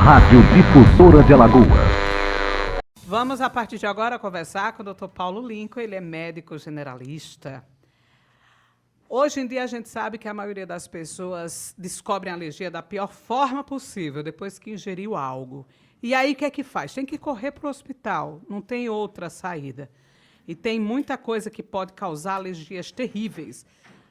Rádio Difusora de Alagoas. Vamos, a partir de agora, conversar com o Dr. Paulo Lincoln. Ele é médico generalista. Hoje em dia, a gente sabe que a maioria das pessoas descobrem a alergia da pior forma possível, depois que ingeriu algo. E aí, o que é que faz? Tem que correr para o hospital, não tem outra saída. E tem muita coisa que pode causar alergias terríveis.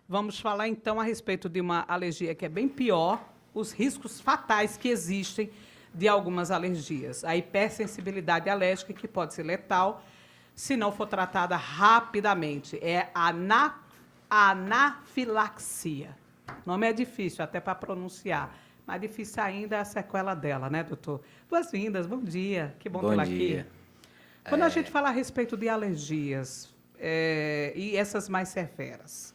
Vamos falar, então, a respeito de uma alergia que é bem pior, os riscos fatais que existem de algumas alergias. A hipersensibilidade alérgica, que pode ser letal, se não for tratada rapidamente. É a anafilaxia. O nome é difícil até para pronunciar, mas difícil ainda é a sequela dela, né, doutor? Boas-vindas, bom dia, que bom tê-la aqui. Quando a gente fala a respeito de alergias, e essas mais severas,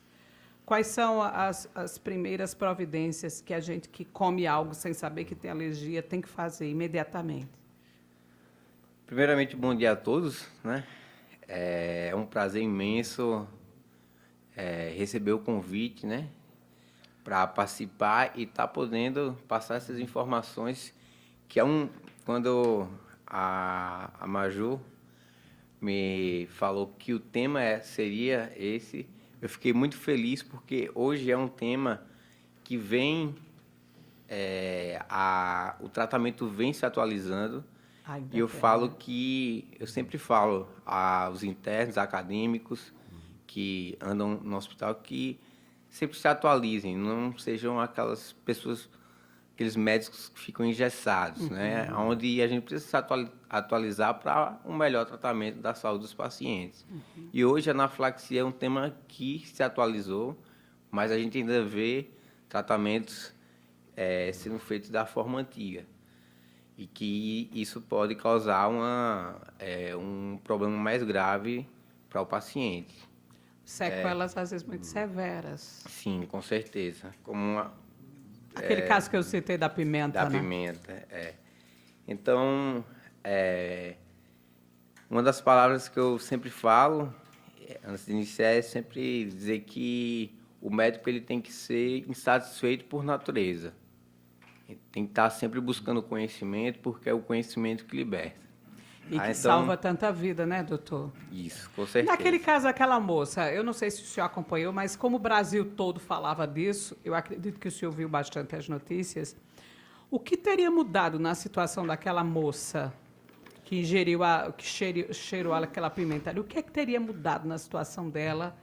quais são as primeiras providências que a gente que come algo sem saber que tem alergia tem que fazer imediatamente? Primeiramente, bom dia a todos, né? É um prazer imenso receber o convite, né? Para participar e estar podendo passar essas informações que quando a Maju me falou que o tema seria esse, eu fiquei muito feliz porque hoje é um tema que o tratamento vem se atualizando. E eu sempre falo aos internos, acadêmicos que andam no hospital que sempre se atualizem, não sejam aquelas pessoas, aqueles médicos que ficam engessados, né? Onde a gente precisa se atualizar para um melhor tratamento da saúde dos pacientes. E hoje a anafilaxia é um tema que se atualizou, mas a gente ainda vê tratamentos sendo feitos da forma antiga. E que isso pode causar um problema mais grave para o paciente. Sequelas, às vezes, muito severas. Sim, com certeza. Aquele caso que eu citei da pimenta, da né? pimenta, Então, uma das palavras que eu sempre falo, antes de iniciar, é sempre dizer que o médico ele tem que ser insatisfeito por natureza. Ele tem que estar sempre buscando conhecimento, porque é o conhecimento que liberta. E que salva tanta vida, né, doutor? Isso, com certeza. Naquele caso, aquela moça, eu não sei se o senhor acompanhou, mas como o Brasil todo falava disso, eu acredito que o senhor viu bastante as notícias. O que teria mudado na situação daquela moça que ingeriu, cheirou aquela pimenta ali? O que é que teria mudado na situação dela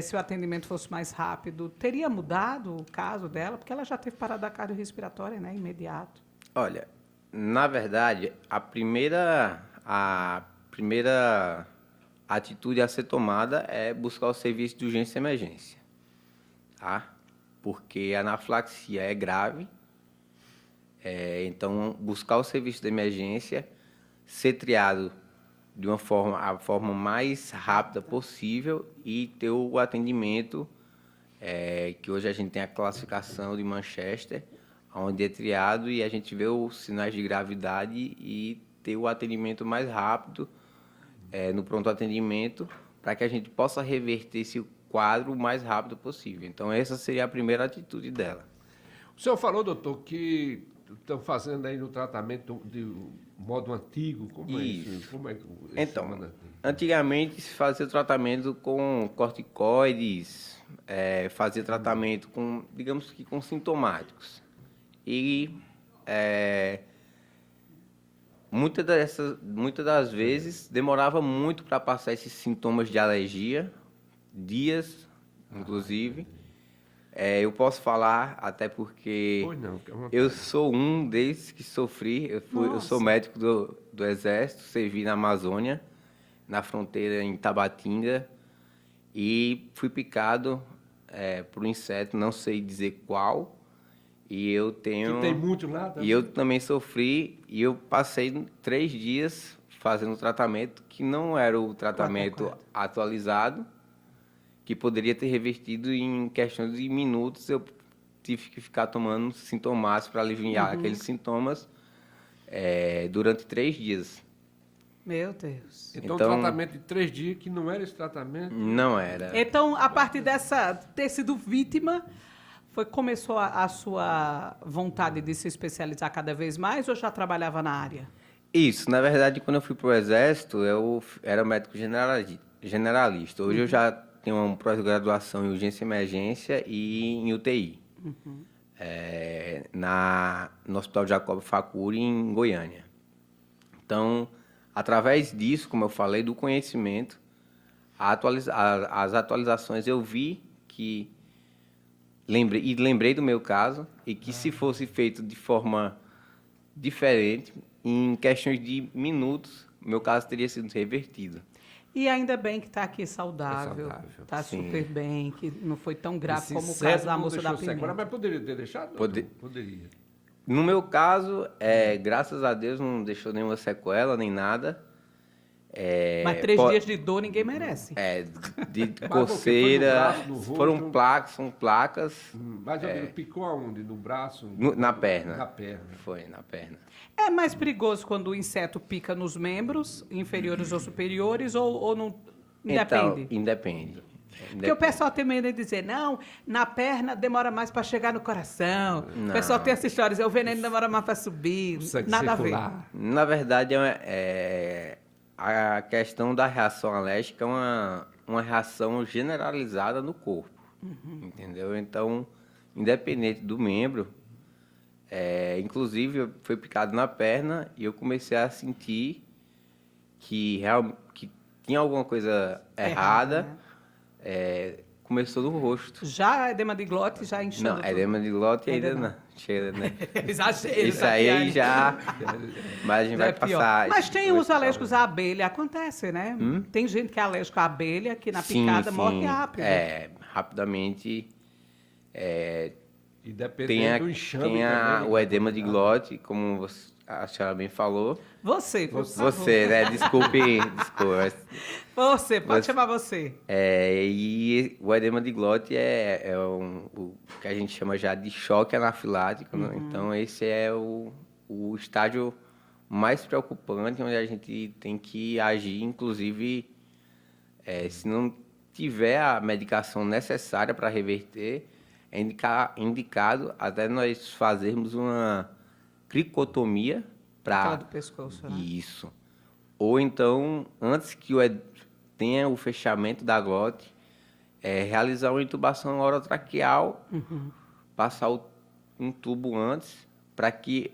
se o atendimento fosse mais rápido? Teria mudado o caso dela? Porque ela já teve parada cardiorrespiratória, né, imediato. Olha, na verdade, a primeira atitude a ser tomada é buscar o serviço de urgência e emergência, tá? Porque a anafilaxia é grave, então buscar o serviço de emergência, ser triado de a forma mais rápida possível e ter o atendimento, que hoje a gente tem a classificação de Manchester, onde é triado e a gente vê os sinais de gravidade e ter o atendimento mais rápido no pronto atendimento para que a gente possa reverter esse quadro o mais rápido possível. Então, essa seria a primeira atitude dela. O senhor falou, doutor, que estão fazendo aí no tratamento de modo antigo. Como é isso? Como é então, antigamente se fazia tratamento com corticoides, fazia tratamento com, digamos que com sintomáticos. E muitas das vezes demorava muito para passar esses sintomas de alergia, dias, inclusive. Eu posso falar até porque eu sou um desses que sofri. Eu sou médico do Exército, servi na Amazônia, na fronteira em Tabatinga, e fui picado por um inseto, não sei dizer qual. E eu tenho... Que tem muito lá também. E eu também sofri, e eu passei 3 dias fazendo tratamento que não era o tratamento atualizado, que poderia ter revertido em questão de minutos. Eu tive que ficar tomando sintomáticos para aliviar aqueles sintomas durante 3 dias. Meu Deus. Então, um tratamento de 3 dias que não era esse tratamento? Não era. Então, a partir ter sido vítima... começou a sua vontade de se especializar cada vez mais ou já trabalhava na área? Isso, na verdade, quando eu fui para o Exército, eu era médico generalista. Hoje eu já tenho uma pós-graduação em urgência e emergência e em UTI. No Hospital Jacob Facuri, em Goiânia. Então, através disso, como eu falei, do conhecimento, as atualizações eu vi que... Lembrei do meu caso, e que se fosse feito de forma diferente, em questões de minutos, meu caso teria sido revertido. E ainda bem que está aqui saudável, está super bem, que não foi tão grave como o caso da moça da pimenta. Mas poderia ter deixado? Poderia. No meu caso, graças a Deus, não deixou nenhuma sequela, nem nada. Mas 3 dias de dor ninguém merece. De coceira, são placas. Mas picou aonde? No braço? Na perna. Na perna. Foi, na perna. É mais perigoso quando o inseto pica nos membros, inferiores ou superiores, ou não independe? Então, independe. Porque o pessoal tem medo de dizer, não, na perna demora mais para chegar no coração. Não. O pessoal tem essa história, o veneno demora mais para subir. Nada circular. a ver. Na verdade, a questão da reação alérgica é uma reação generalizada no corpo. Entendeu? Então, independente do membro, inclusive, foi picado na perna e eu comecei a sentir que tinha alguma coisa errada. Né? Começou no rosto. Já edema de glote, já enchendo Não, edema de glote ainda não. Chega, né? Exagero. Isso aí já... Mas a gente vai passar... Mas tem os alérgicos à abelha, acontece, né? Tem gente que é alérgico à abelha, que na picada morre rápido. Rapidamente... E dependendo do enxame também. O edema de glote, como a senhora bem falou. Você, né? Desculpe. Você, pode chamar você. E o edema de glote o que a gente chama já de choque anafilático. Né? Então, esse é o estágio mais preocupante, onde a gente tem que agir, inclusive, se não tiver a medicação necessária para reverter, é indicado até nós fazermos uma cricotomia para... Aquela do pescoço, né? Isso. Ou então, antes que tenha o fechamento da glote, realizar uma intubação orotraqueal, passar um tubo antes, para que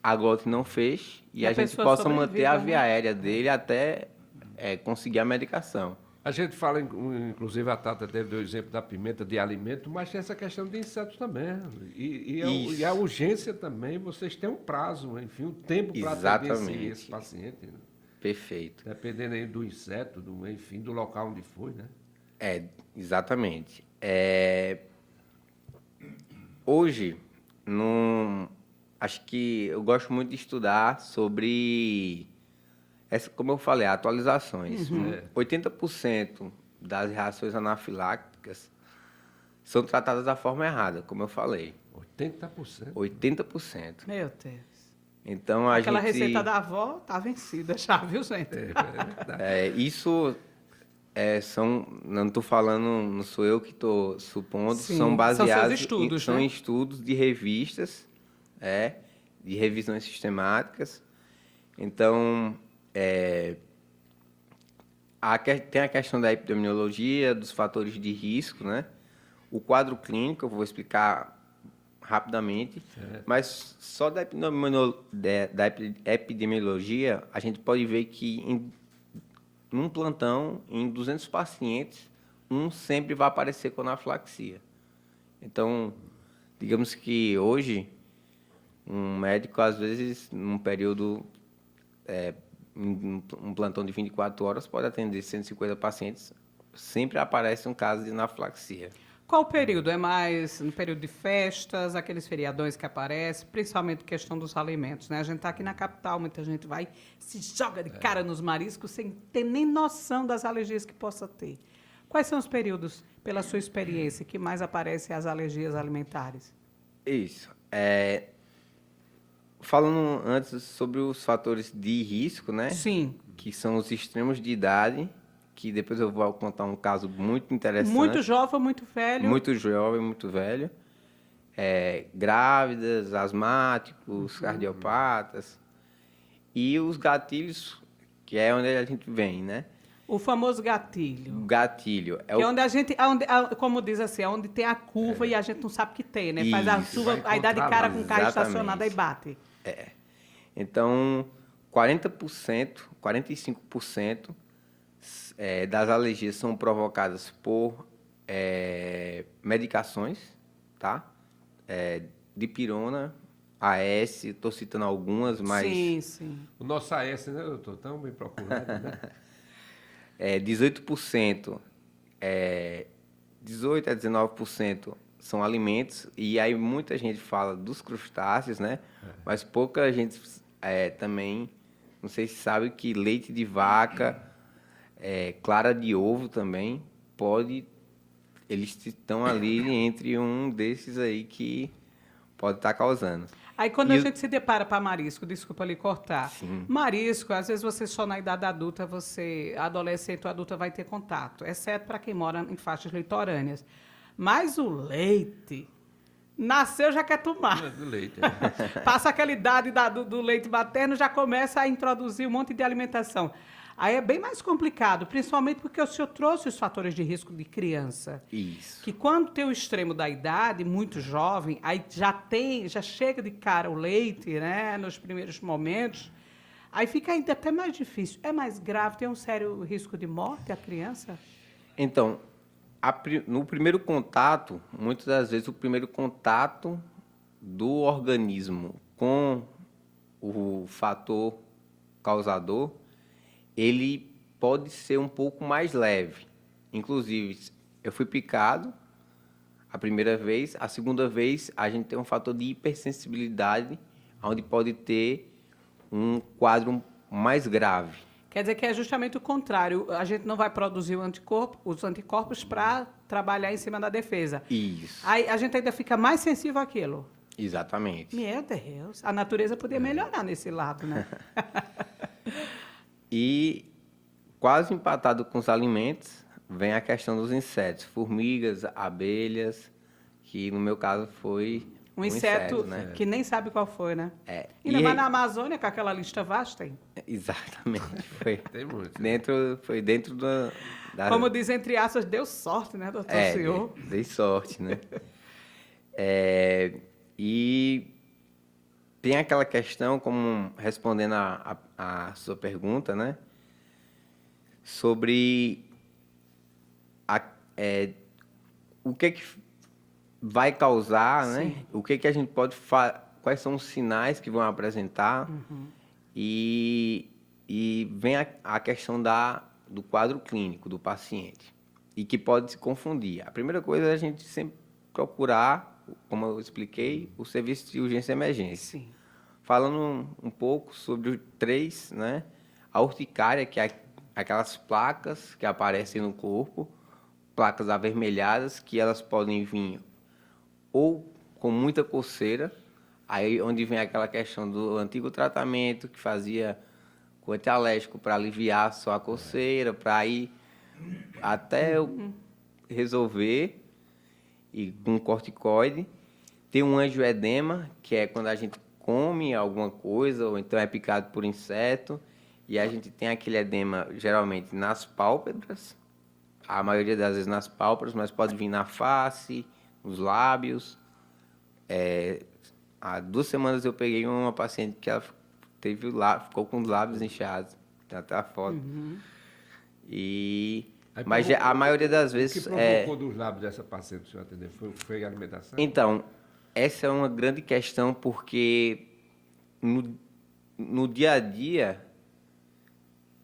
a glote não feche e a gente possa manter a via aérea dele até conseguir a medicação. A gente fala, inclusive, a Tata deu o exemplo da pimenta de alimento, mas tem essa questão de insetos também. E a urgência também, vocês têm um prazo, enfim, um tempo para atender esse paciente. Né? Perfeito. Dependendo aí do inseto, enfim, do local onde foi, né? Exatamente. Hoje, acho que eu gosto muito de estudar sobre... como eu falei, atualizações. 80% das reações anafiláticas são tratadas da forma errada, como eu falei. 80%? 80%. Meu Deus. Então, aquela receita da avó tá vencida já, viu, gente? Isso não estou falando, não sou eu que estou supondo, Sim, são baseados estudos, são estudos de revistas, de revisões sistemáticas. Então, tem a questão da epidemiologia, dos fatores de risco, né? O quadro clínico, eu vou explicar rapidamente, mas só da epidemiologia, a gente pode ver que num plantão, em 200 pacientes, sempre vai aparecer com anafilaxia. Então, digamos que hoje, um médico, às vezes, num período... um plantão de 24 horas pode atender 150 pacientes, sempre aparece um caso de anafilaxia. Qual período? É mais no período de festas, aqueles feriadões que aparecem, principalmente questão dos alimentos, né? A gente está aqui na capital, muita gente vai, se joga de cara nos mariscos sem ter nem noção das alergias que possa ter. Quais são os períodos, pela sua experiência, que mais aparecem as alergias alimentares? Isso. Falando antes sobre os fatores de risco, né? Sim. Que são os extremos de idade que depois eu vou contar um caso muito interessante. Muito jovem, muito velho? Muito jovem, muito velho. Grávidas, asmáticos, cardiopatas. E os gatilhos, que é onde a gente vem, né? O famoso gatilho. Gatilho. É onde a gente, como diz assim, é onde tem a curva e a gente não sabe que tem, né? Faz a curva, aí dá de cara com o carro estacionado e bate. Então, 40%, 45% das alergias são provocadas por medicações, tá? Dipirona, AS, estou citando algumas, mas... Sim. O nosso AS, né, doutor? Tão bem procurado, né? 18%, 18% a 19% são alimentos, e aí muita gente fala dos crustáceos, né? Mas pouca gente também, não sei se sabe que leite de vaca, clara de ovo também, eles estão ali entre um desses aí que pode estar causando. Aí quando a gente se depara para marisco, desculpa lhe cortar. Sim. Marisco, às vezes você só na idade adulta, adolescente ou adulta vai ter contato, exceto para quem mora em faixas litorâneas. Mas o leite, nasceu já quer tomar. Do leite. Passa aquela idade do leite materno, já começa a introduzir um monte de alimentação. Aí é bem mais complicado, principalmente porque o senhor trouxe os fatores de risco de criança. Isso. Que quando tem o extremo da idade, muito jovem, aí já chega de cara o leite, né, nos primeiros momentos, aí fica ainda até mais difícil. É mais grave, tem um sério risco de morte a criança? Então, no primeiro contato, muitas das vezes o primeiro contato do organismo com o fator causador, ele pode ser um pouco mais leve. Inclusive, eu fui picado a primeira vez, a segunda vez a gente tem um fator de hipersensibilidade, onde pode ter um quadro mais grave. Quer dizer que é justamente o contrário. A gente não vai produzir os anticorpos para trabalhar em cima da defesa. Isso. Aí a gente ainda fica mais sensível àquilo. Exatamente. Meu Deus, a natureza podia melhorar nesse lado, né? E quase empatado com os alimentos, vem a questão dos insetos, formigas, abelhas, que no meu caso foi um inseto, né? Que nem sabe qual foi, né? E vai na Amazônia, com aquela lista vasta, hein? Exatamente. Foi Tem muito. foi dentro da... Como diz, entre aspas, deu sorte, né, doutor senhor? Dei sorte, né? E tem aquela questão, como respondendo a sua pergunta, né? Sobre o que vai causar, né? O que a gente pode quais são os sinais que vão apresentar. E vem a questão do quadro clínico do paciente, e que pode se confundir. A primeira coisa é a gente sempre procurar, como eu expliquei, o serviço de urgência e emergência. Sim. Falando um pouco sobre os 3, né? A urticária, que é aquelas placas que aparecem no corpo, placas avermelhadas, que elas podem vir ou com muita coceira, aí onde vem aquela questão do antigo tratamento que fazia com antialérgico para aliviar só a coceira, para ir até eu resolver, e com corticoide. Tem um angioedema, que é quando a gente come alguma coisa, ou então é picado por inseto, e a gente tem aquele edema geralmente nas pálpebras, a maioria das vezes nas pálpebras, mas pode vir na face, nos lábios. Há 2 semanas eu peguei uma paciente que ela ficou com os lábios inchados, tem até a foto. Mas a maioria das vezes... O que provocou dos lábios dessa paciente que o senhor atendeu? Foi a alimentação? Então, essa é uma grande questão, porque no dia a dia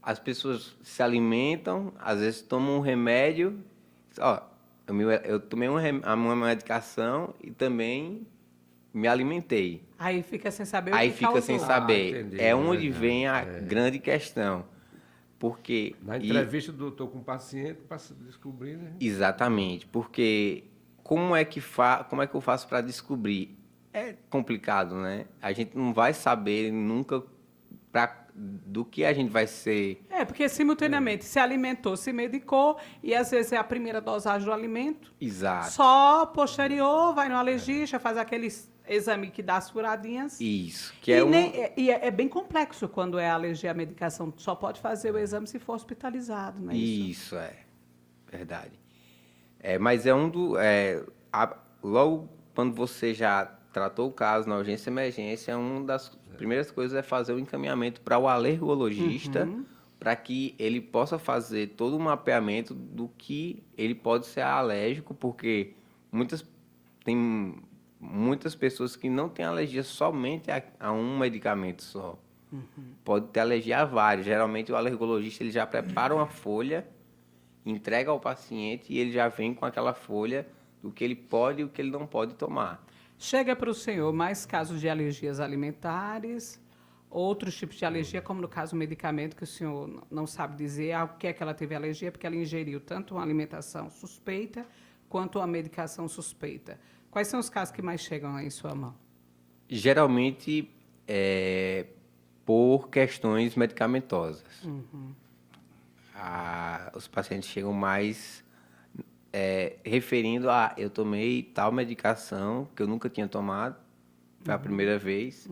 as pessoas se alimentam, às vezes tomam um remédio. Eu tomei uma medicação e também me alimentei. Aí fica sem saber Aí o que fica causou. sem saber. Entendi, onde vem a grande questão. Porque... Na entrevista do doutor com o paciente, para se descobrir, né? Exatamente. Porque como é que eu faço para descobrir? É complicado, né? A gente não vai saber nunca do que a gente vai ser Porque simultaneamente se alimentou, se medicou, e às vezes é a primeira dosagem do alimento. Exato. Só posterior, vai no alergista, faz aqueles exame que dá as furadinhas. Isso. É bem complexo quando é alergia à medicação. Só pode fazer o exame se for hospitalizado, não é isso? Isso, é. Verdade. Mas logo quando você já tratou o caso na urgência e emergência, uma das primeiras coisas é fazer o encaminhamento para o alergologista, para que ele possa fazer todo o mapeamento do que ele pode ser alérgico, porque tem muitas pessoas que não têm alergia somente a um medicamento só. Pode ter alergia a vários. Geralmente o alergologista ele já prepara uma folha, entrega ao paciente e ele já vem com aquela folha do que ele pode e o que ele não pode tomar. Chega para o senhor mais casos de alergias alimentares, outros tipos de alergia, como no caso o medicamento, que o senhor não sabe dizer ao que é que ela teve alergia, porque ela ingeriu tanto uma alimentação suspeita quanto uma medicação suspeita. Quais são os casos que mais chegam em sua mão? Geralmente, por questões medicamentosas. Os pacientes chegam mais referindo a eu tomei tal medicação que eu nunca tinha tomado, foi a primeira vez,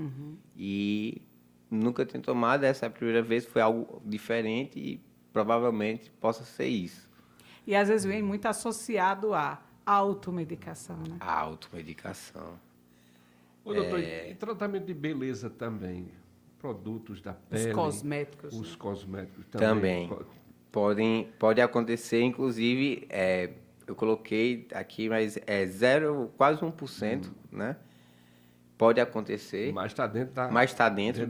e nunca tinha tomado, essa é a primeira vez, foi algo diferente e provavelmente possa ser isso. E às vezes vem muito associado à automedicação, né? A automedicação. Ô, doutor, e tratamento de beleza também? Produtos da pele? Os cosméticos. Os cosméticos também. Pode acontecer, inclusive, eu coloquei aqui, mas quase 1%, né? Pode acontecer. Mas está dentro da... Mas está dentro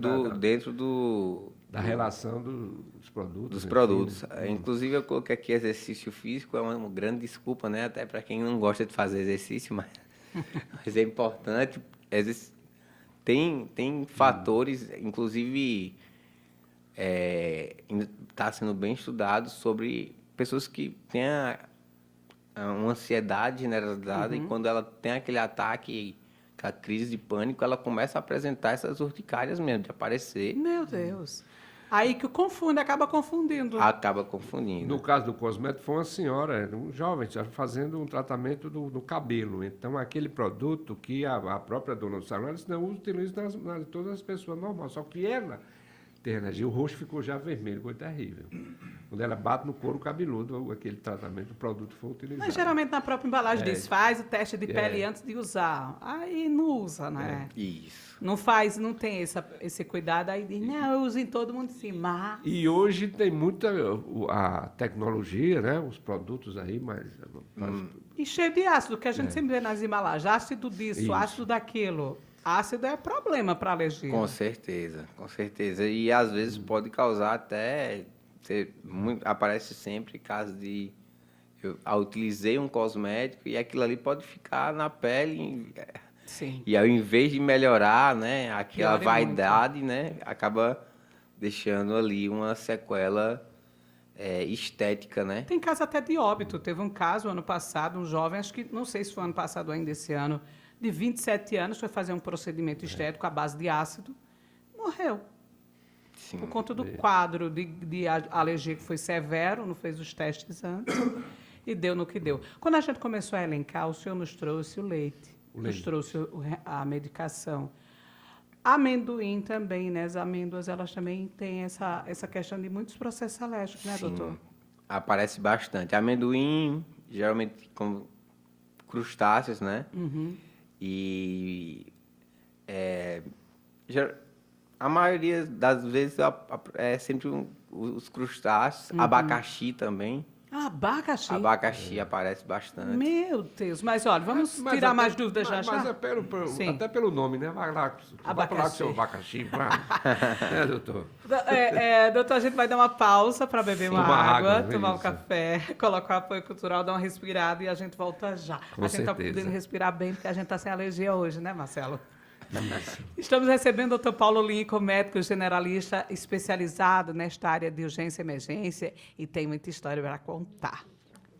da relação dos produtos. Dos produtos. Inclusive, eu coloquei aqui exercício físico, é uma grande desculpa, né? Até para quem não gosta de fazer exercício, mas é importante. Tem fatores, inclusive, está sendo bem estudado sobre pessoas que têm uma ansiedade generalizada e quando ela tem aquele ataque, a crise de pânico, ela começa a apresentar essas urticárias mesmo, de aparecer. Meu Deus. Aí que acaba confundindo. Acaba confundindo. No caso do cosmético, foi uma senhora, um jovem, já fazendo um tratamento do cabelo. Então, aquele produto que a própria dona do salão disse, não, utiliza nas todas as pessoas normais. Só que ela tem energia, o rosto ficou já vermelho, foi terrível. Quando ela bate no couro cabeludo, aquele tratamento, o produto foi utilizado. Mas geralmente na própria embalagem diz, faz o teste de pele antes de usar. Aí não usa, né? Isso. Não tem esse cuidado, aí diz, não, eu uso em todo mundo sim, mas... E hoje tem muita a tecnologia, né? Os produtos aí, mas... E cheio de ácido, que a gente sempre vê nas embalagens, ácido disso, Isso. ácido daquilo. Ácido é problema para alergia. Com certeza, com certeza. E às vezes pode causar até... aparece sempre casos de... Eu utilizei um cosmético e aquilo ali pode ficar na pele... Sim. E ao invés de melhorar, né, aquela Piora vaidade, muito. né, acaba deixando ali uma sequela estética, né? Tem caso até de óbito. Teve um caso ano passado, um jovem, acho que não sei se foi ano passado ou ainda esse ano, de 27 anos, foi fazer um procedimento estético à base de ácido, morreu. Sim. Por conta do quadro de alergia que foi severo, não fez os testes antes e deu no que deu. Quando a gente começou a elencar, o senhor nos trouxe o leite. Nos trouxe a medicação. Amendoim também, né? As amêndoas, elas também têm essa questão de muitos processos alérgicos, né, Sim, doutor? aparece bastante. Amendoim, geralmente com crustáceos, né? E a maioria das vezes é sempre os crustáceos, abacaxi também. Abacaxi? Abacaxi aparece bastante. Meu Deus, mas olha, vamos tirar mais dúvidas já. Mas até pelo nome, né? Vai lá com seu abacaxi. Doutor? Doutor, a gente vai dar uma pausa para beber uma água, tomar um isso. café, colocar o apoio cultural, dar uma respirada e a gente volta já. Com a gente está certeza. podendo respirar bem porque a gente está sem alergia hoje, né, Marcelo? Estamos recebendo o Dr. Paulo Lincoln, médico generalista especializado nesta área de urgência e emergência e tem muita história para contar.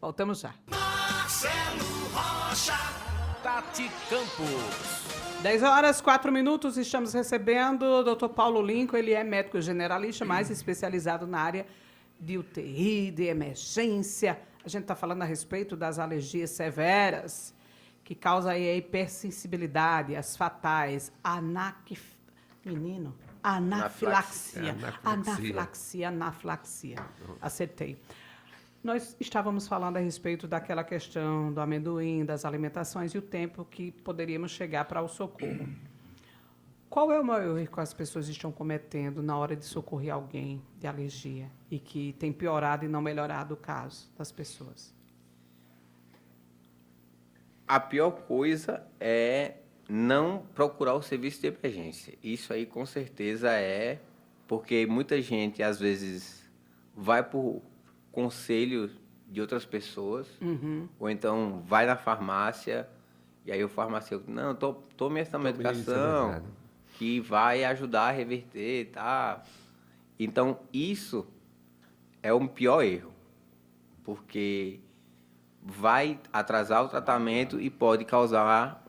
Voltamos já. Marcelo Rocha, Tati Campos. 10h04, estamos recebendo o Dr. Paulo Lincoln, ele é médico generalista, mais especializado na área de UTI, de emergência. A gente está falando a respeito das alergias severas, que causam aí a hipersensibilidade, as fatais, anafilaxia. Acertei. Nós estávamos falando a respeito daquela questão do amendoim, das alimentações e o tempo que poderíamos chegar para o socorro. Qual é o maior erro que as pessoas estão cometendo na hora de socorrer alguém de alergia e que tem piorado e não melhorado o caso das pessoas? A pior coisa é não procurar o serviço de emergência. Isso aí, com certeza, porque muita gente, às vezes, vai por conselho de outras pessoas, ou então vai na farmácia, e aí o farmacêutico, não, tome essa medicação, que vai ajudar a reverter, tá? Então, isso é o pior erro, porque vai atrasar o tratamento e pode causar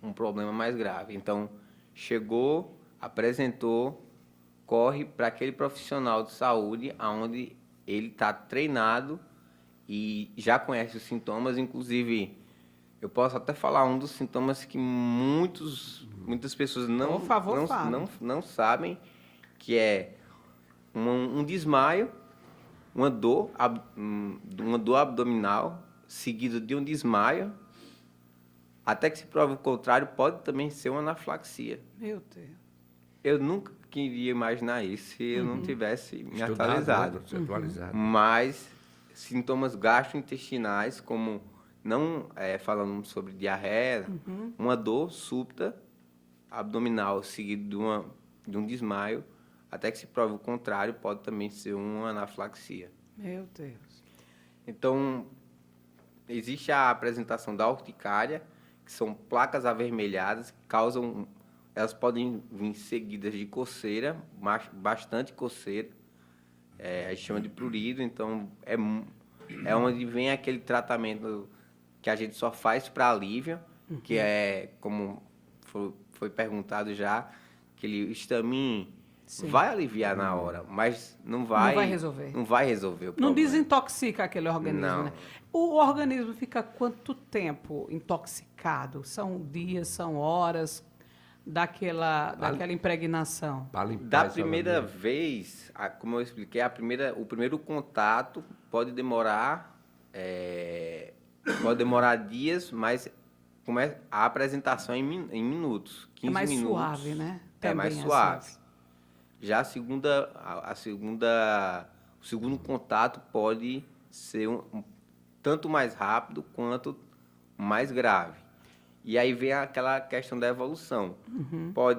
um problema mais grave. Então, chegou, apresentou, corre para aquele profissional de saúde onde ele está treinado e já conhece os sintomas. Inclusive, eu posso até falar um dos sintomas que muitas pessoas não sabem, que é um desmaio, uma dor abdominal, seguido de um desmaio, até que se prove o contrário, pode também ser uma anafilaxia. Meu Deus. Eu nunca queria imaginar isso se eu não tivesse me atualizado. Mas sintomas gastrointestinais, como falando sobre diarreia, uma dor súbita abdominal seguido de um desmaio, até que se prove o contrário, pode também ser uma anafilaxia. Meu Deus. Então, existe a apresentação da urticária, que são placas avermelhadas que causam... Elas podem vir seguidas de coceira, bastante coceira. A gente chama de prurido, então é onde vem aquele tratamento que a gente só faz para alívio, que é, como foi perguntado já, aquele Histamin vai aliviar na hora, mas não vai resolver. Não vai resolver o problema. Não desintoxica aquele organismo, não. Né? O organismo fica quanto tempo intoxicado? São dias, são horas daquela impregnação? Da primeira vez, como eu expliquei, o primeiro contato pode demorar dias, mas a apresentação em minutos, 15 minutos. É mais suave, né? É mais suave. Já o segundo contato pode ser tanto mais rápido quanto mais grave. E aí vem aquela questão da evolução.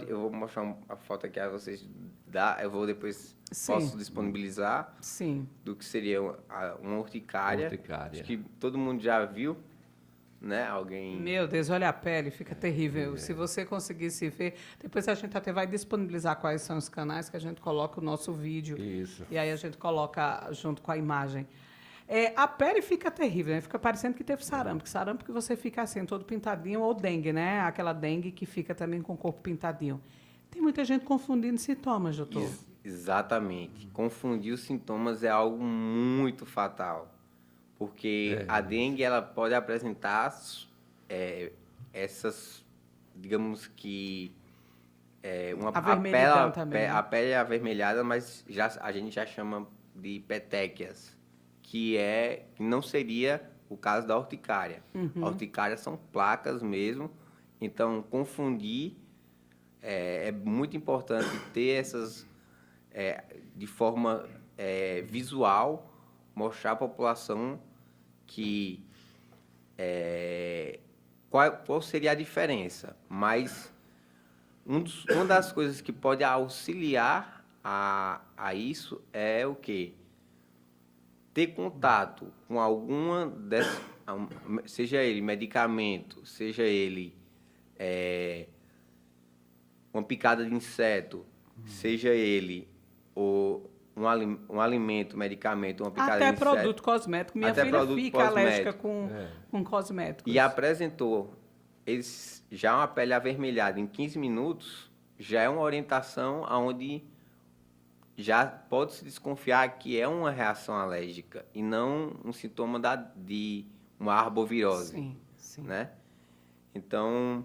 Eu vou mostrar a foto aqui a vocês, eu vou depois, posso disponibilizar, do que seria uma urticária. Acho que todo mundo já viu, né? Alguém... Meu Deus, olha a pele, fica terrível. Se você conseguisse ver, depois a gente até vai disponibilizar quais são os canais que a gente coloca o nosso vídeo. Isso. E aí a gente coloca junto com a imagem. A pele fica terrível, né? Fica parecendo que teve sarampo. Sarampo que você fica assim, todo pintadinho, ou dengue, né? Aquela dengue que fica também com o corpo pintadinho. Tem muita gente confundindo sintomas, doutor. Exatamente. Confundir os sintomas é algo muito fatal. Porque a dengue, ela pode apresentar essas, digamos que... a pele é avermelhada, mas a gente já chama de petequias, que não seria o caso da urticária. A urticária são placas mesmo, então confundir é muito importante ter essas, de forma visual, mostrar à população que qual seria a diferença. Mas uma das coisas que pode auxiliar a isso é o quê? Ter contato com alguma dessas, seja ele medicamento, seja ele uma picada de inseto, seja ele um alimento, medicamento, uma picada de inseto. Até produto cosmético. Minha filha fica alérgica com cosméticos. E apresentou já uma pele avermelhada em 15 minutos, já é uma orientação onde já pode-se desconfiar que é uma reação alérgica e não um sintoma de uma arbovirose. Sim, sim. Né? Então,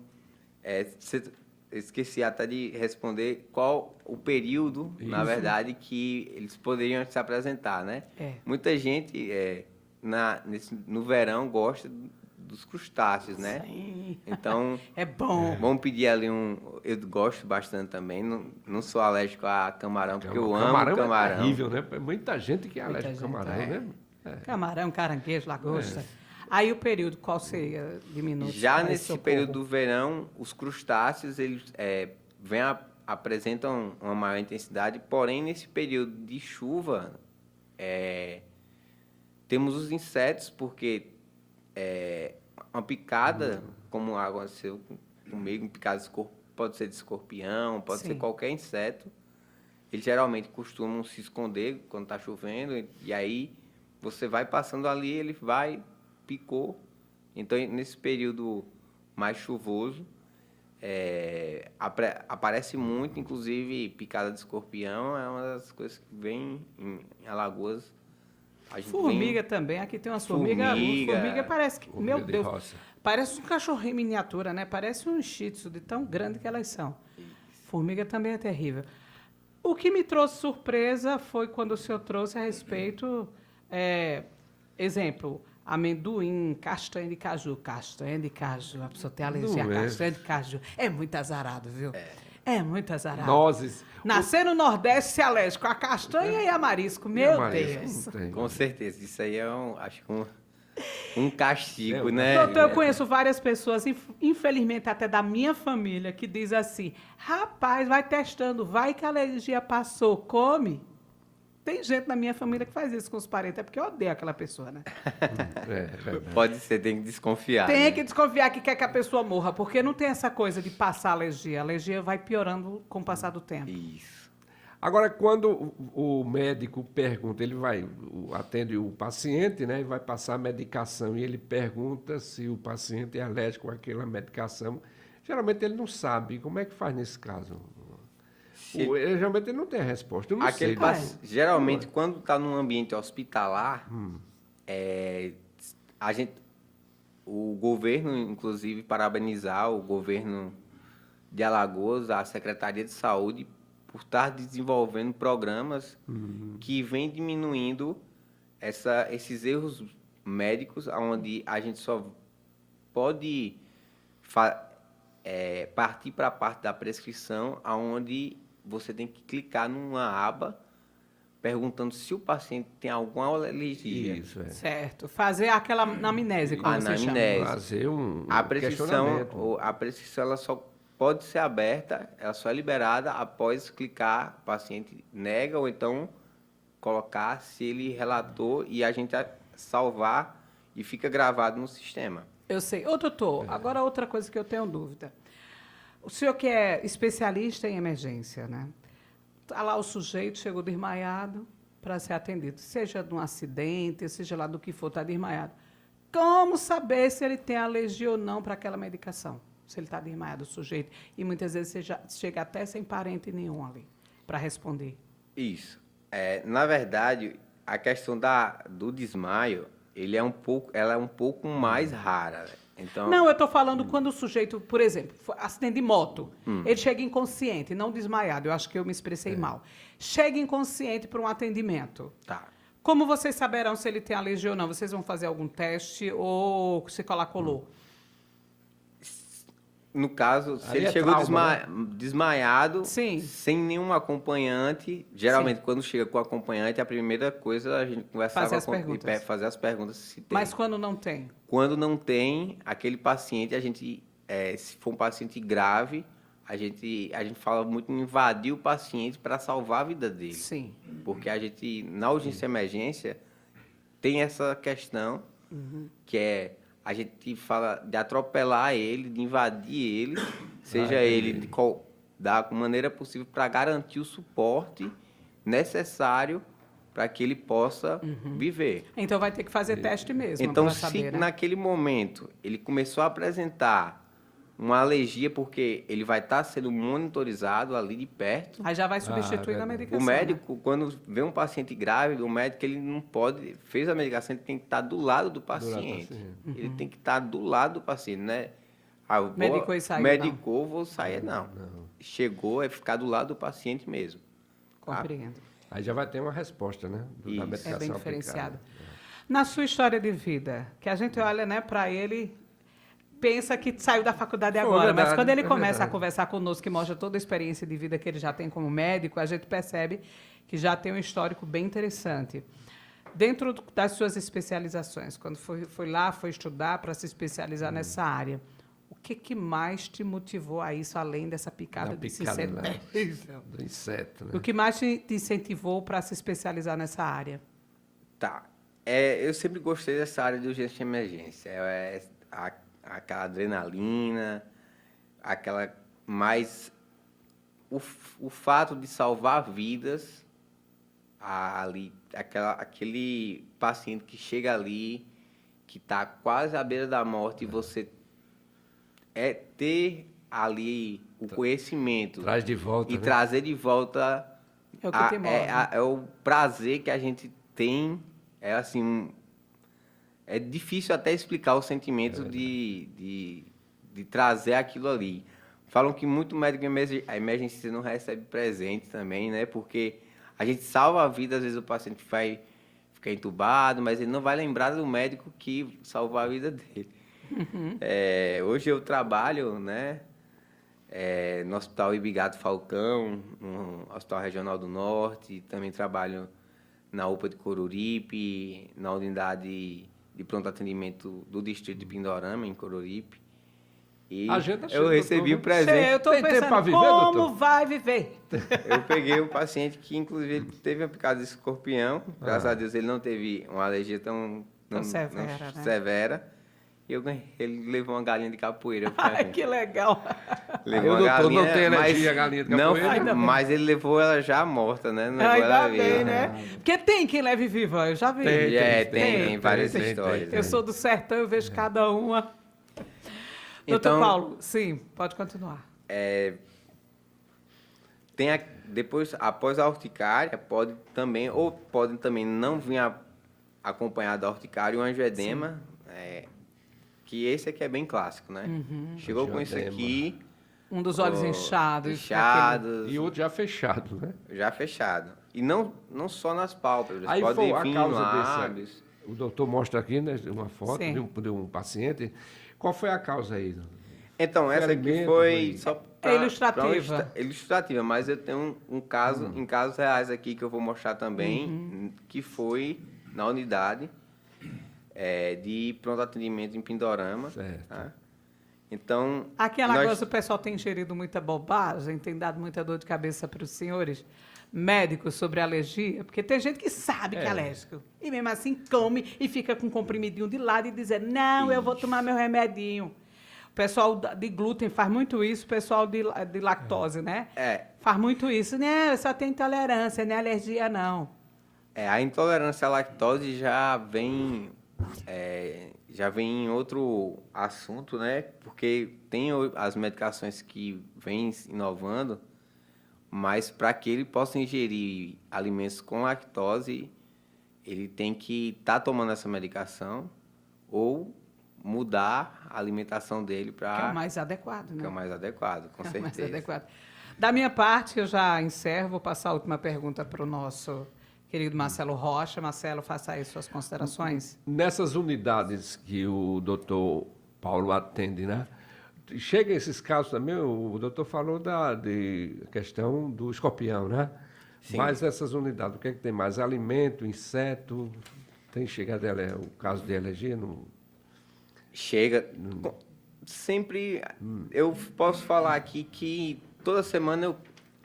esqueci até de responder qual o período, na verdade, que eles poderiam se apresentar, né? Muita gente, no verão, gosta dos crustáceos, né? Sim. Então, é bom. Vamos pedir ali eu gosto bastante também, não sou alérgico a camarão, porque eu amo camarão. É terrível, né? Muita gente que é alérgico a camarão, né? Camarão, caranguejo, lagosta. Aí o período, qual seria de minutos? Já nesse período do verão, os crustáceos, eles apresentam uma maior intensidade, porém, nesse período de chuva, temos os insetos, porque uma picada, como aconteceu comigo, uma picada pode ser de escorpião, pode ser qualquer inseto, eles geralmente costumam se esconder quando está chovendo, e aí você vai passando ali, ele picou. Então, nesse período mais chuvoso, aparece muito, inclusive picada de escorpião é uma das coisas que vem em Alagoas. Formiga também, aqui tem umas formigas. Formiga parece que, meu Deus, parece um cachorrinho em miniatura, né? Parece um shih tzu, de tão grande que elas são. Formiga também é terrível. O que me trouxe surpresa foi quando o senhor trouxe a respeito, exemplo, amendoim, castanha de caju. Castanha de caju, a pessoa tem alergia a castanha de caju. É muito azarado, viu? É muito azarado. Nozes. Nascer no Nordeste, se alérgico a castanha e a marisco. Meu Deus. Com certeza. Isso aí acho que um castigo, né? Doutor, eu conheço várias pessoas, infelizmente até da minha família, que diz assim, rapaz, vai testando, vai que a alergia passou, come. Tem gente na minha família que faz isso com os parentes, é porque eu odeio aquela pessoa, né? Pode ser, tem que desconfiar. Tem que desconfiar que quer que a pessoa morra, porque não tem essa coisa de passar alergia. A alergia vai piorando com o passar do tempo. Isso. Agora, quando o médico pergunta, ele atende o paciente, né, e vai passar a medicação, e ele pergunta se o paciente é alérgico àquela medicação, geralmente ele não sabe. Como é que faz nesse caso? Geralmente ele não tem a resposta. Eu não sei. Geralmente, quando está num ambiente hospitalar, o governo, inclusive, parabenizar o governo de Alagoas, a Secretaria de Saúde, por estar desenvolvendo programas que vêm diminuindo esses erros médicos, onde a gente só pode partir para a parte da prescrição, onde você tem que clicar numa aba perguntando se o paciente tem alguma alergia. Isso, Certo. Fazer aquela anamnese, como você chama. Fazer a prescrição ela só pode ser aberta, ela só é liberada após clicar, o paciente nega ou então colocar se ele relatou e a gente salvar e fica gravado no sistema. Eu sei. Ô, doutor, agora outra coisa que eu tenho dúvida. O senhor que é especialista em emergência, né? Está lá o sujeito, chegou desmaiado para ser atendido, seja de um acidente, seja lá do que for, está desmaiado. Como saber se ele tem alergia ou não para aquela medicação? Se ele está desmaiado, o sujeito. E muitas vezes você chega até sem parente nenhum ali para responder. Isso. Na verdade, a questão do desmaio, ela é um pouco mais rara. Então, não, eu estou falando quando o sujeito, por exemplo, acidente de moto, ele chega inconsciente, não desmaiado, eu acho que eu me expressei mal. Chega inconsciente para um atendimento. Tá. Como vocês saberão se ele tem alergia ou não? Vocês vão fazer algum teste ou se colou? No caso, se ele chegou desmaiado, Sim. sem nenhum acompanhante, geralmente quando chega com acompanhante, a primeira coisa a gente conversava fazer as perguntas se tem. Mas quando não tem? Quando não tem, aquele paciente, a gente, se for um paciente grave, a gente fala muito em invadir o paciente para salvar a vida dele. Sim. Porque a gente, na urgência e emergência, tem essa questão que a gente fala de atropelar ele, de invadir ele, seja ele da maneira possível para garantir o suporte necessário para que ele possa viver. Então vai ter que fazer teste mesmo. Então, para saber, se né? naquele momento ele começou a apresentar uma alergia, porque ele vai estar sendo monitorizado ali de perto. Aí já vai substituir a medicação. O médico, quando vê um paciente grave, o médico ele não pode, fez a medicação, ele tem que estar do lado do paciente. Ele tem que estar do lado do paciente, né? Medicou e saiu, medicou, vou sair, não. Chegou, é ficar do lado do paciente mesmo. Compreendo. Aí já vai ter uma resposta, né? Da medicação É bem diferenciado. aplicada. Na sua história de vida, que a gente olha, né, para ele, pensa que saiu da faculdade agora, verdade, mas quando ele é começa verdade. a conversar conosco, que mostra toda a experiência de vida que ele já tem como médico, a gente percebe que já tem um histórico bem interessante. Dentro das suas especializações, quando foi estudar para se especializar nessa área, o que mais te motivou a isso, além dessa picada de inseto? Né? Do inseto, né? O que mais te incentivou para se especializar nessa área? Tá. Eu sempre gostei dessa área de urgência de emergência. Aquela adrenalina, aquela mais... O fato de salvar vidas, ali, aquele paciente que chega ali, que está quase à beira da morte, e você ter ali o conhecimento... Traz de volta, e né? trazer de volta... É o que te move. É o prazer que a gente tem. É assim, é difícil até explicar o sentimento de trazer aquilo ali. Falam que muito médico a emergência não recebe presente também, né? Porque a gente salva a vida, às vezes o paciente vai ficar entubado, mas ele não vai lembrar do médico que salvou a vida dele. Hoje eu trabalho, né? No Hospital Ibigato Falcão, no Hospital Regional do Norte, também trabalho na UPA de Coruripe, na unidade de pronto atendimento do distrito de Pindorama, em Coruripe. E eu recebi o presente. Eu estou Tem tempo pensando, pra viver, como doutor? vai viver? Eu peguei um paciente que, inclusive, ele teve uma picada de escorpião. Graças a Deus, ele não teve uma alergia tão severa, né? severa. E ele levou uma galinha de capoeira. Ai, que legal. Levou Aí o uma doutor galinha, não tem alergia à galinha de não, capoeira? mas ele levou ela já morta, né? Não levou Ainda ela bem, viva. né? Porque tem quem leve viva, eu já vi. Tem várias histórias. Eu sou do sertão, eu vejo cada uma. Então, Doutor Paulo, sim, pode continuar. Depois, após a urticária, podem também não vir acompanhado da urticária e um angioedema, que esse aqui é bem clássico, né? Chegou com isso aqui... Um dos olhos inchados. Inchados. E outro já fechado, né? Já fechado. E não só nas pálpebras, Aí podem foi a vir causa lábios. desse... O doutor mostra aqui, né, uma foto de um paciente. Qual foi a causa aí? Então, essa aqui alimento, foi só É ilustrativa. ilustrativa, mas eu tenho um caso, em casos reais aqui, que eu vou mostrar também, que foi na unidade de pronto atendimento em Pindorama. Certo. Tá? Então, Aqui em Alagoas o pessoal tem ingerido muita bobagem, tem dado muita dor de cabeça para os senhores médicos sobre alergia, porque tem gente que sabe que é alérgico. E mesmo assim come e fica com um comprimidinho de lado e dizer, não, eu vou tomar meu remedinho. O pessoal de glúten faz muito isso, o pessoal de lactose, né? Faz muito isso. Não, eu só tenho intolerância, não é alergia, não. A intolerância à lactose já vem em outro assunto, né? Porque tem as medicações que vêm inovando, mas para que ele possa ingerir alimentos com lactose, ele tem que estar tomando essa medicação ou mudar a alimentação dele para... Que é o mais adequado, né? Que é o mais adequado, com certeza. Mais adequado. Da minha parte, eu já encerro, vou passar a última pergunta para o nosso querido Marcelo Rocha. Marcelo, faça aí suas considerações. Nessas unidades que o doutor Paulo atende, né? Chega esses casos também, o doutor falou da questão do escorpião, né? Sim. Mas essas unidades, o que é que tem mais? Alimento, inseto? Tem chegado o caso de alergia? Não... Chega. Sempre. Eu posso falar aqui que toda semana,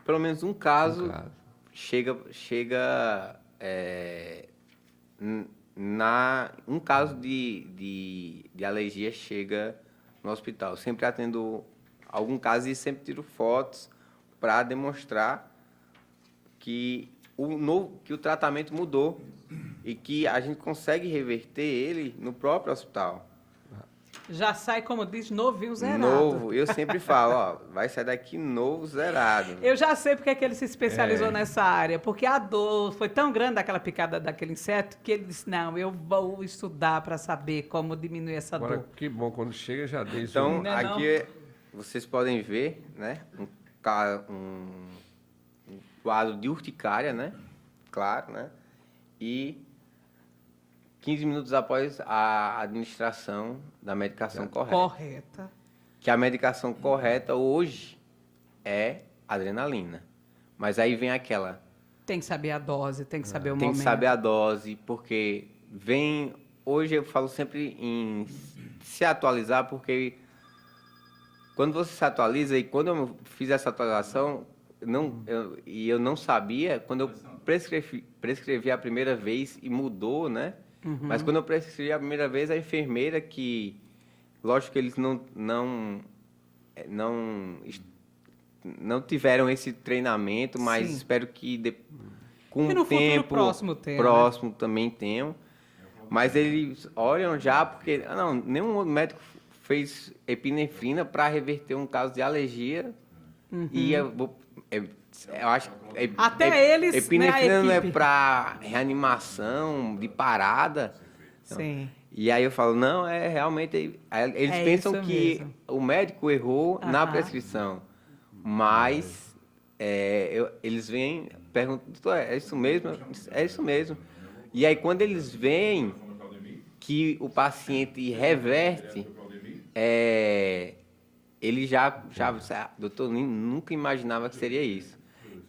pelo menos um caso chega um caso de alergia chega no hospital. Eu sempre atendo algum caso e sempre tiro fotos para demonstrar que o tratamento mudou e que a gente consegue reverter ele no próprio hospital. Já sai, como diz, novinho, zerado. Novo. Eu sempre falo, ó, vai sair daqui novo, zerado. Eu já sei porque é que ele se especializou nessa área. Porque a dor foi tão grande daquela picada daquele inseto que ele disse, não, eu vou estudar para saber como diminuir essa Agora, dor. que bom, quando chega já diz. Então, Não é não? aqui vocês podem ver, né, um quadro de urticária, né, claro, né, e 15 minutos após a administração da medicação correta. Correta. Que a medicação correta hoje é adrenalina. Mas aí vem aquela... Tem que saber a dose, tem que saber o Tem momento. que saber a dose, porque vem... Hoje eu falo sempre em se atualizar, porque quando você se atualiza, e quando eu fiz essa atualização, eu não sabia, quando eu prescrevi a primeira vez e mudou, né? Mas quando eu prescrevi a primeira vez, a enfermeira que... Lógico que eles não tiveram esse treinamento, mas Sim. espero que com Que no o tempo futuro próximo tenha, próximo também tenham. Mas eles olham já, porque nenhum outro médico fez epinefrina para reverter um caso de alergia. E eu acho que Até eles, epinefrina né, a não é equipe. para reanimação de parada. Sim. E aí eu falo, não, é realmente... Eles É pensam isso que mesmo. o médico errou na Aham. prescrição. Mas eles vêm, perguntam, doutor, é isso mesmo? É isso mesmo. E aí quando eles veem que o paciente reverte, ele já doutor, nunca imaginava que seria isso.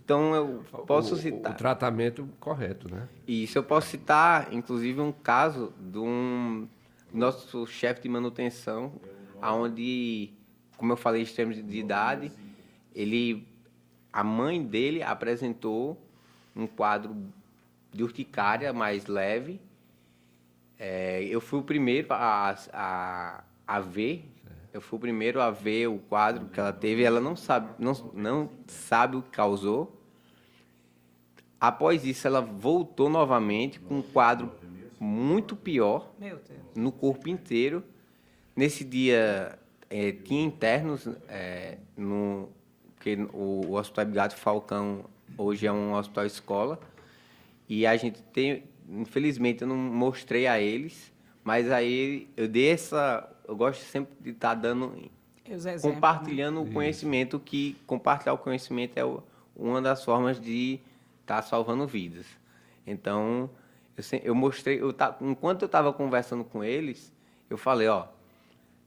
Então, eu posso citar... O tratamento correto, né? Isso, eu posso citar, inclusive, um caso de um nosso chefe de manutenção, onde, como eu falei, extremos de idade, a mãe dele apresentou um quadro de urticária mais leve. Eu fui o primeiro a ver. Eu fui o primeiro a ver o quadro que ela teve. Ela não sabe o que causou. Após isso, ela voltou novamente com um quadro muito pior Meu Deus. no corpo inteiro. Nesse dia, tinha internos, porque o Hospital Ebigato Falcão hoje é um hospital escola. E a gente infelizmente, eu não mostrei a eles, mas aí eu dei eu gosto sempre de estar dando, compartilhando o conhecimento, que compartilhar o conhecimento é uma das formas de estar salvando vidas. Então, eu mostrei, enquanto eu estava conversando com eles, eu falei,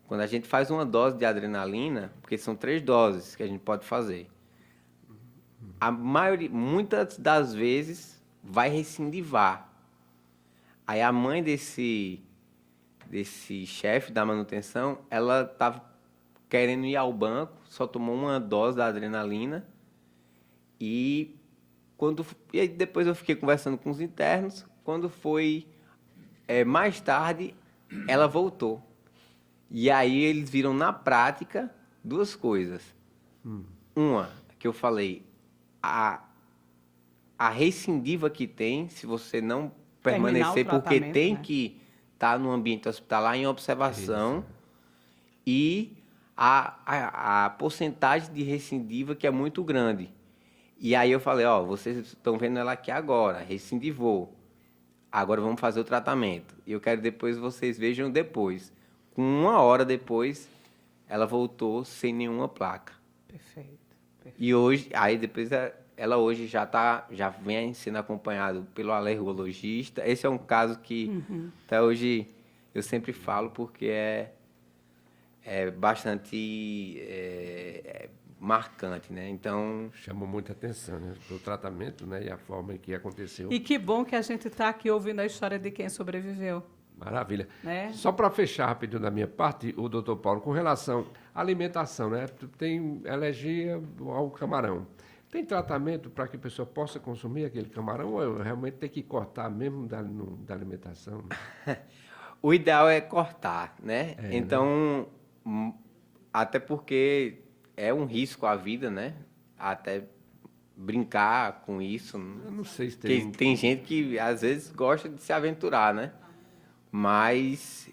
quando a gente faz uma dose de adrenalina, porque são 3 doses que a gente pode fazer, muitas das vezes vai recidivar. Aí a mãe desse chefe da manutenção, ela estava querendo ir ao banco, só tomou uma dose da adrenalina e aí depois eu fiquei conversando com os internos. Quando foi mais tarde, ela voltou. E aí eles viram na prática 2 coisas. Uma, que eu falei, a recidiva que tem, se você não permanecer, porque tem, né, que estar no ambiente hospitalar em observação. Isso. E a porcentagem de recidiva, que é muito grande. E aí eu falei, vocês estão vendo ela aqui agora, recidivou. Agora vamos fazer o tratamento. E eu quero depois vocês vejam depois. Com 1 hora depois, ela voltou sem nenhuma placa. Perfeito. E hoje, aí depois ela hoje já vem sendo acompanhada pelo alergologista. Esse é um caso que até hoje eu sempre falo, porque é bastante marcante, né? Então... Chama muita atenção, né? O tratamento, né? E a forma em que aconteceu. E que bom que a gente está aqui ouvindo a história de quem sobreviveu. Maravilha. Né? Só para fechar rapidinho da minha parte, o doutor Paulo, com relação à alimentação, né? Tem alergia ao camarão. Tem tratamento para que a pessoa possa consumir aquele camarão, ou eu realmente tem que cortar mesmo da alimentação? O ideal é cortar, né? Então, né? Até porque é um risco à vida, né? Até brincar com isso. Eu não sei se tem gente que às vezes gosta de se aventurar, né? Mas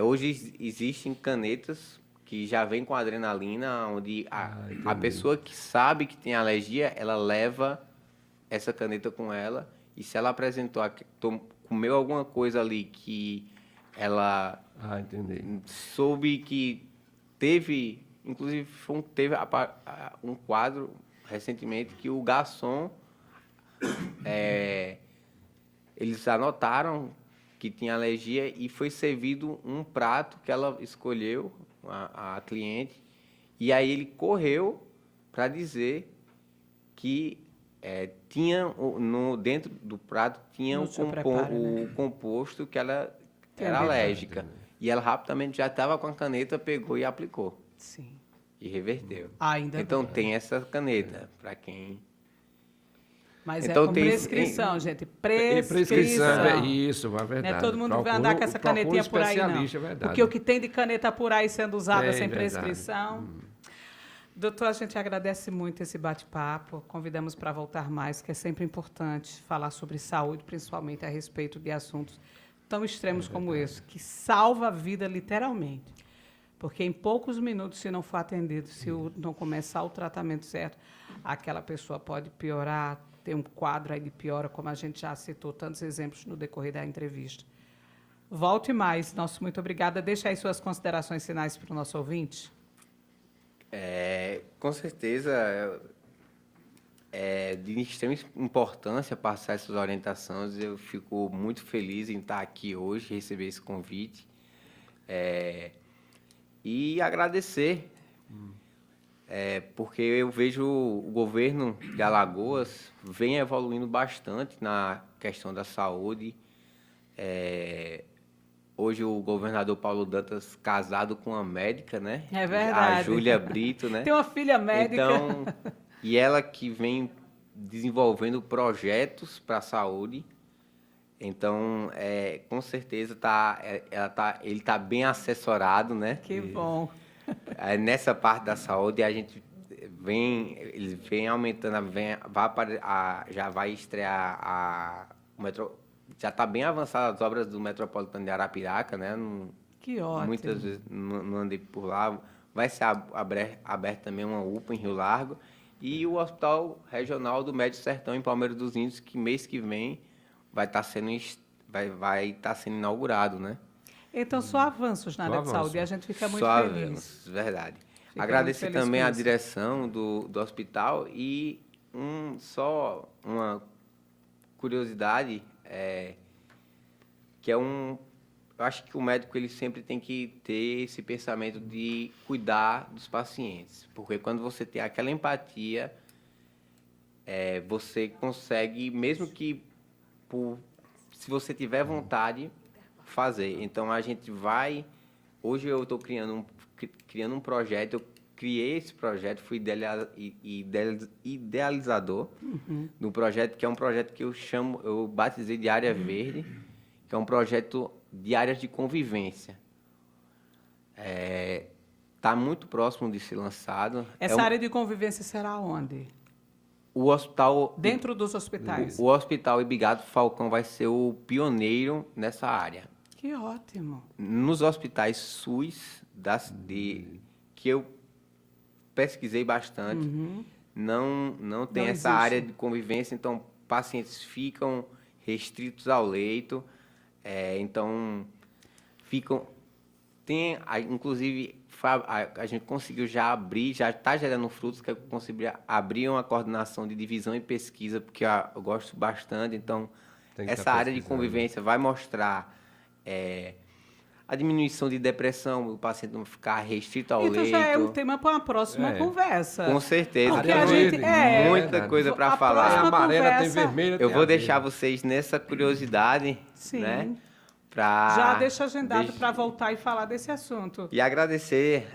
Hoje existem canetas que já vêm com adrenalina, onde a pessoa que sabe que tem alergia, ela leva essa caneta com ela, e se ela apresentou, comeu alguma coisa ali que ela soube que teve, inclusive teve um quadro recentemente que o garçom, eles anotaram que tinha alergia e foi servido um prato que ela escolheu, a cliente, e aí ele correu para dizer que tinha dentro do prato tinha o composto que ela era alérgica. E ela rapidamente já estava com a caneta, pegou e aplicou. Sim. E reverteu. Ainda então bem. tem essa caneta para quem... Mas então, com prescrição, gente. Prescrição. Isso, é verdade. Não é todo mundo vai andar com essa canetinha por aí, não. Porque o que tem de caneta por aí sendo usada sem prescrição... Doutor, a gente agradece muito esse bate-papo. Convidamos para voltar mais, que é sempre importante falar sobre saúde, principalmente a respeito de assuntos tão extremos como esse, que salva a vida literalmente. Porque em poucos minutos, se não for atendido, se não começar o tratamento certo, aquela pessoa pode piorar, ter um quadro aí de piora, como a gente já citou tantos exemplos no decorrer da entrevista. Volte mais. Nosso muito obrigada. Deixa aí suas considerações finais para o nosso ouvinte. Com certeza, é de extrema importância passar essas orientações. Eu fico muito feliz em estar aqui hoje, receber esse convite. E agradecer, porque eu vejo o governo de Alagoas vem evoluindo bastante na questão da saúde. Hoje o governador Paulo Dantas casado com uma médica, né? É verdade. A Júlia Brito, né? Tem uma filha médica. Então, e ela que vem desenvolvendo projetos para a saúde. Então, com certeza ele está bem assessorado, né? Que bom. Nessa parte da saúde, ele vem aumentando, já vai estrear o metrô. Já está bem avançada as obras do Metropolitano de Arapiraca, né? Que ótimo. Muitas vezes não andei por lá. Vai ser aberto também uma UPA em Rio Largo. E o Hospital Regional do Médio Sertão, em Palmeiras dos Índios, que mês que vem vai estar sendo inaugurado, né? Então, só avanços na área de saúde. E a gente fica muito só feliz. Avanços, verdade. Fica agradecer também a direção do hospital e só uma curiosidade... eu acho que o médico ele sempre tem que ter esse pensamento de cuidar dos pacientes, porque quando você tem aquela empatia, você consegue, mesmo que se você tiver vontade, fazer. Então hoje eu estou criando um projeto, eu criei esse projeto, fui idealizador do projeto, que é um projeto que eu batizei de Área Verde, que é um projeto de áreas de convivência. Está muito próximo de ser lançado. Essa área de convivência será onde? O hospital... Dentro dos hospitais? O Hospital Ibigato Falcão vai ser o pioneiro nessa área. Que ótimo. Nos hospitais SUS, que eu pesquisei bastante, não tem essa área de convivência, então pacientes ficam restritos ao leito, então inclusive a gente conseguiu já está gerando frutos, que eu consegui abrir uma coordenação de divisão e pesquisa, porque eu gosto bastante, então essa área de convivência vai mostrar a diminuição de depressão, o paciente não ficar restrito ao leito. Então já é um tema para uma próxima conversa. Com certeza. Porque a gente muita coisa para falar. A amarela tem vermelha. Eu vou deixar vocês nessa curiosidade, né? Já deixa agendado para voltar e falar desse assunto. E agradecer,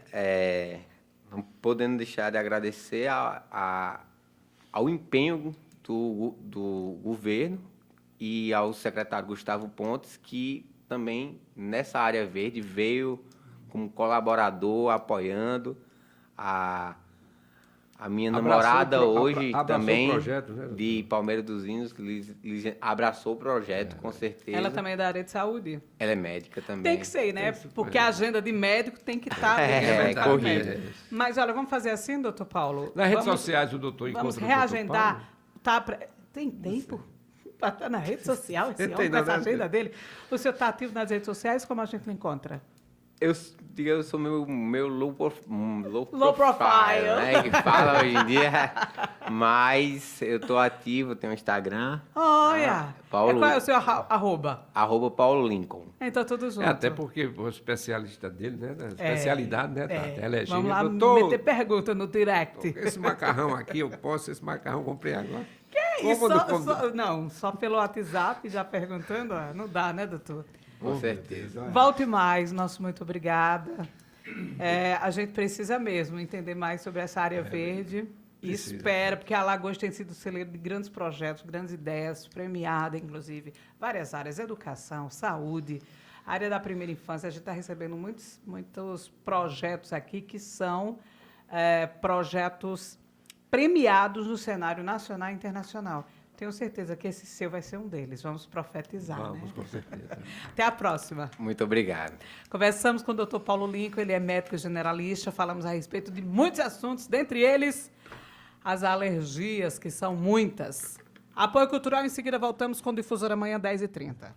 não podendo deixar de agradecer ao empenho do governo e ao secretário Gustavo Pontes, que também nessa área verde veio como colaborador, apoiando a A minha namorada hoje também, o projeto, né, de Palmeira dos Índios, abraçou o projeto, com certeza. Ela também é da área de saúde? Ela é médica também. Tem que ser, né? Porque a agenda de médico tem que estar... corrida. Mas, olha, vamos fazer assim, doutor Paulo? Nas redes sociais o doutor encontra Vamos reagendar. Tem tempo para estar na rede social, esse homem, com essa agenda dele? O senhor está ativo nas redes sociais? Como a gente encontra? Eu sou meu low profile, profile, né? Que fala hoje em dia. Mas eu tô ativo, tenho um Instagram. Olha! Paulo, qual é o seu arroba? @Paulo Lincoln. Então, tudo junto. Até porque o especialista dele, né? Especialidade, né? Tá elegendo. Vamos lá meter pergunta no direct. Esse macarrão aqui, eu posso, esse macarrão comprei agora. Que isso? Só pelo WhatsApp já perguntando, não dá, né, doutor? Com certeza. Volte mais, nosso muito obrigada. A gente precisa mesmo entender mais sobre essa área verde. E espera, porque a Alagoas tem sido celeiro de grandes projetos, grandes ideias, premiada, inclusive, várias áreas, educação, saúde, área da primeira infância. A gente está recebendo muitos projetos aqui que são projetos premiados no cenário nacional e internacional. Tenho certeza que esse seu vai ser um deles. Vamos profetizar, Vamos, né? com certeza. Até a próxima. Muito obrigado. Conversamos com o Dr. Paulo Lincoln, ele é médico generalista, falamos a respeito de muitos assuntos, dentre eles as alergias, que são muitas. Apoio cultural, em seguida voltamos com o Difusor amanhã, 10h30.